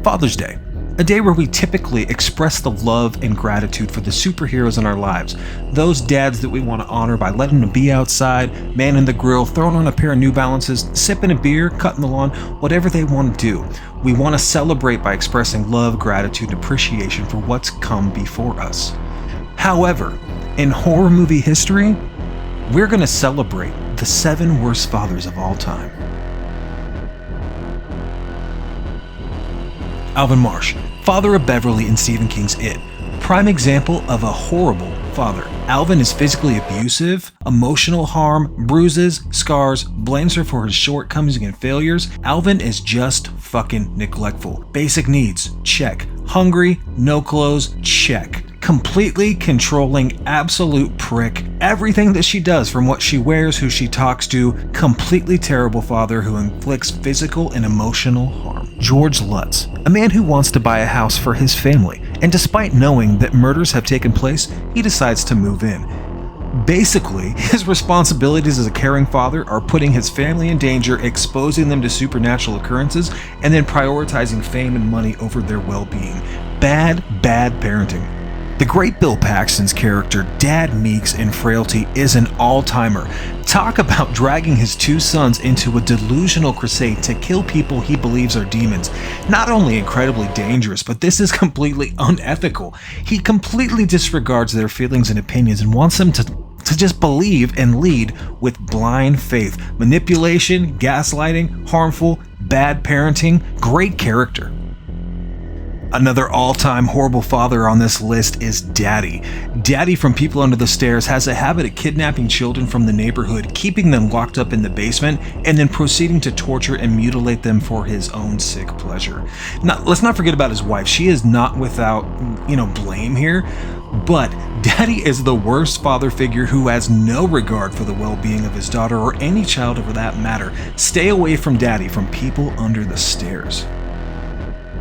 Father's Day. A day where we typically express the love and gratitude for the superheroes in our lives. Those dads that we want to honor by letting them be outside, manning the grill, throwing on a pair of New Balances, sipping a beer, cutting the lawn, whatever they want to do. We want to celebrate by expressing love, gratitude, and appreciation for what's come before us. However, in horror movie history, we're going to celebrate the 7 worst fathers of all time. Alvin Marsh, father of Beverly in Stephen King's It. Prime example of a horrible father. Alvin is physically abusive, emotional harm, bruises, scars, blames her for his shortcomings and failures. Alvin is just fucking neglectful. Basic needs, check. Hungry, no clothes, check. Completely controlling, absolute prick. Everything that she does, from what she wears, who she talks to, completely terrible father who inflicts physical and emotional harm. George Lutz, a man who wants to buy a house for his family, and despite knowing that murders have taken place, he decides to move in. Basically, his responsibilities as a caring father are putting his family in danger, exposing them to supernatural occurrences, and then prioritizing fame and money over their well-being. Bad parenting. The great Bill Paxton's character, Dad Meeks in Frailty, is an all-timer. Talk about dragging his 2 sons into a delusional crusade to kill people he believes are demons. Not only incredibly dangerous, but this is completely unethical. He completely disregards their feelings and opinions and wants them to just believe and lead with blind faith. Manipulation, gaslighting, harmful, bad parenting, great character. Another all-time horrible father on this list is Daddy. Daddy from People Under the Stairs has a habit of kidnapping children from the neighborhood, keeping them locked up in the basement, and then proceeding to torture and mutilate them for his own sick pleasure. Now, let's not forget about his wife. She is not without, blame here, but Daddy is the worst father figure who has no regard for the well-being of his daughter or any child for that matter. Stay away from Daddy from People Under the Stairs.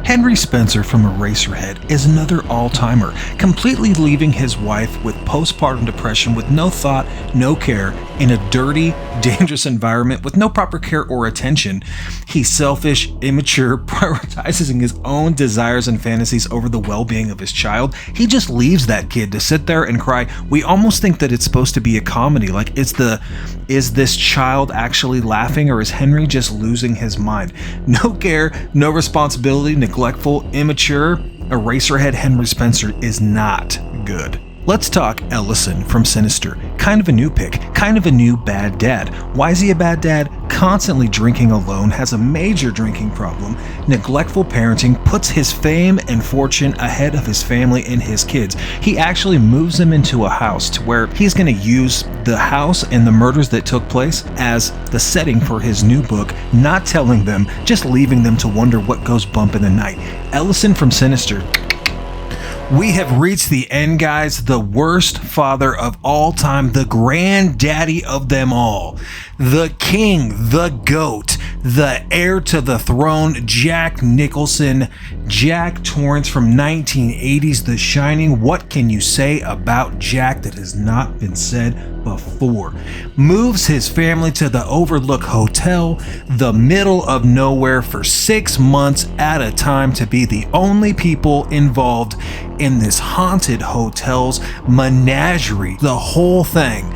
Henry Spencer from Eraserhead is another all-timer, completely leaving his wife with postpartum depression with no thought, no care, in a dirty, dangerous environment with no proper care or attention. He's selfish, immature, prioritizing his own desires and fantasies over the well-being of his child. He just leaves that kid to sit there and cry. We almost think that it's supposed to be a comedy, like is this child actually laughing or is Henry just losing his mind? No care, no responsibility, neglectful, immature. Eraserhead Henry Spencer is not good. Let's talk Ellison from Sinister. Kind of a new pick, kind of a new bad dad. Why is he a bad dad? Constantly drinking alone, has a major drinking problem, neglectful parenting, puts his fame and fortune ahead of his family and his kids. He actually moves them into a house to where he's going to use the house and the murders that took place as the setting for his new book, not telling them, just leaving them to wonder what goes bump in the night. Ellison from Sinister. We have reached the end, guys. The worst father of all time, the granddaddy of them all, the king, the goat, the heir to the throne, Jack Nicholson, Jack Torrance from 1980's The Shining. What can you say about Jack that has not been said before? Moves his family to the Overlook Hotel, the middle of nowhere, for 6 months at a time to be the only people involved in this haunted hotel's menagerie. The whole thing.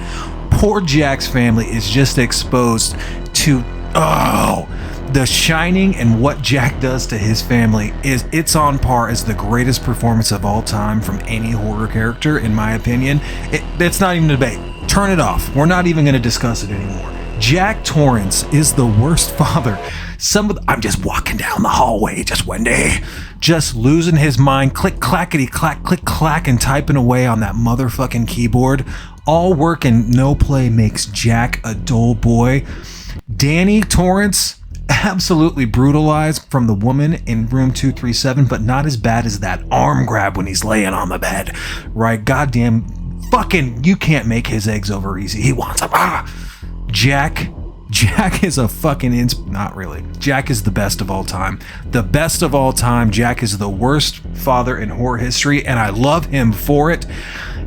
Poor Jack's family is just exposed to The Shining, and what Jack does to his family it's on par as the greatest performance of all time from any horror character, in my opinion. It's not even a debate. Turn it off. We're not even going to discuss it anymore. Jack Torrance is the worst father. I'm just walking down the hallway just one day, just losing his mind, click clackety clack, click clack, and typing away on that motherfucking keyboard. All work and no play makes Jack a dull boy. Danny Torrance, absolutely brutalized from the woman in room 237, but not as bad as that arm grab when he's laying on the bed, right? Goddamn, fucking, you can't make his eggs over easy. He wants them. Jack is a fucking not really. Jack is the best of all time. The best of all time. Jack is the worst father in horror history, and I love him for it.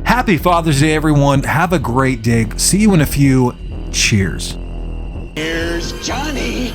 Happy Father's Day, everyone. Have a great day. See you in a few. Cheers. Here's Johnny.